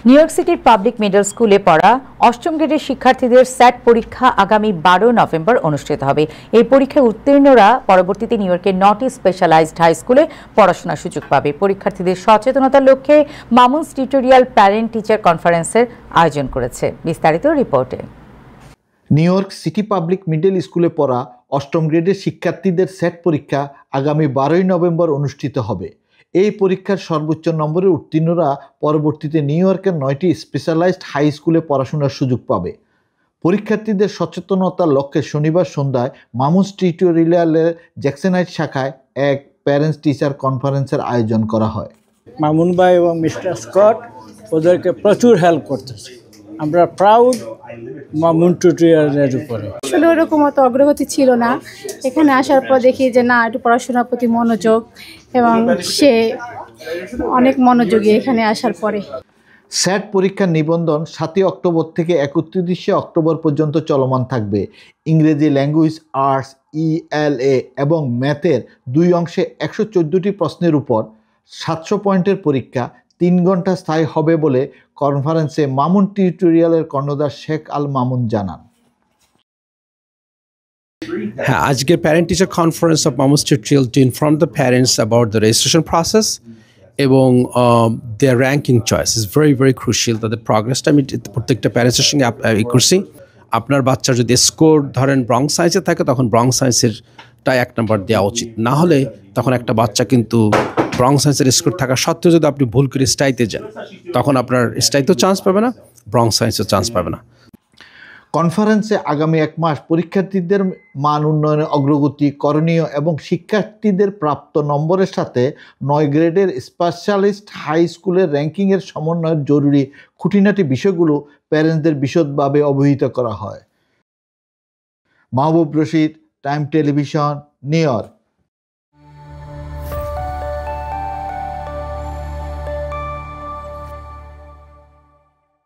New York সিটির public middle স্কুলে পড়া অষ্টম গ্রেডের শিক্ষার্থীদের স্যাট পরীক্ষা আগামী 12 নভেম্বর অনুষ্ঠিত হবে। এই পরীক্ষায় উত্তীর্ণরা পরবর্তীতে নিউ ইয়র্কের নটি স্পেশালাইজড হাই স্কুলে পড়াশোনার সুযোগ পাবে। পরীক্ষার্থীদের সচেতনতার লক্ষ্যে মামুনস টিউটোরিয়াল প্যারেন্ট টিচার কনফারেন্সের আয়োজন করেছে। বিস্তারিত রিপোর্টে। New York city public middle স্কুলে পড়া অষ্টম গ্রেডের শিক্ষার্থীদের স্যাট পরীক্ষা আগামী 12 নভেম্বর অনুষ্ঠিত হবে। এই পরীক্ষার সর্বোচ্চ নম্বরে উত্তীর্ণরা পরবর্তীতে নিউ ইয়র্কের 9টি স্পেশালাইজড হাই স্কুলে পড়াশোনার সুযোগ পাবে। পরীক্ষার্থীদের সচেতনতার লক্ষ্যে শনিবার সন্ধ্যায় মামুনস টিউটোরিয়ালের জ্যাকসন হাইট শাখায় এক প্যারেন্টস টিচার কনফারেন্সের আয়োজন করা হয়। মামুন ভাই এবং মিস্টার স্কট ওদেরকে প্রচুর হেল্প করতেছে। আমরা প্রাউড মামুন টিউটোরিয়ালের উপরে। আসলে ওরকম অত অগ্রগতি ছিল না, এখানে আসার পর দেখি যে না, একটু পড়াশোনার প্রতি মনোযোগ এবং সে অনেক মনোযোগী এখানে আসার পরে। স্যাট পরীক্ষার নিবন্ধন 7 অক্টোবর থেকে 31 অক্টোবর পর্যন্ত চলমান থাকবে। ইংরেজি ল্যাঙ্গুয়েজ, আর্টস, ELA এবং ম্যাথের 2 অংশে 114টি প্রশ্নের উপর 700 পয়েন্টের পরীক্ষা 3 ঘন্টা স্থায়ী হবে বলে কনফারেন্সে মামুন টিউটোরিয়ালের কর্ণধার শেখ আল মামুন জানান। আজকের parent teacher conference of Mamun's tutorial to inform the parents about the registration process এবং their ranking choice is very crucial. তাদের প্রগ্রেসটা আমি প্রত্যেকটা প্যারেন্টসের সঙ্গে করছি। আপনার বাচ্চার যদি স্কোর ধরেন ব্রং সায়েন্সে থাকে, তখন ব্রং সায়েন্সেরটাই 1 নম্বর দেওয়া উচিত। না হলে তখন একটা বাচ্চা কিন্তু ব্রং সায়েন্সের স্কোর থাকা সত্ত্বেও যদি আপনি ভুল করে স্টাইতে যান, তখন আপনার স্টাইতেও চান্স পাবে না, ব্রং সায়েন্সেও চান্স পাবে না। কনফারেন্সে আগামী 1 মাস পরীক্ষার্থীদের মান উন্নয়নের অগ্রগতি, করণীয় এবং শিক্ষার্থীদের প্রাপ্ত নম্বরের সাথে 9 গ্রেডের স্পেশালিস্ট হাই স্কুলের র্যাঙ্কিংয়ের সমন্বয়ের জরুরি খুঁটিনাটি বিষয়গুলো প্যারেন্টসদের বিশদভাবে অবহিত করা হয়। Mahbub Rashid, Time Television, New York.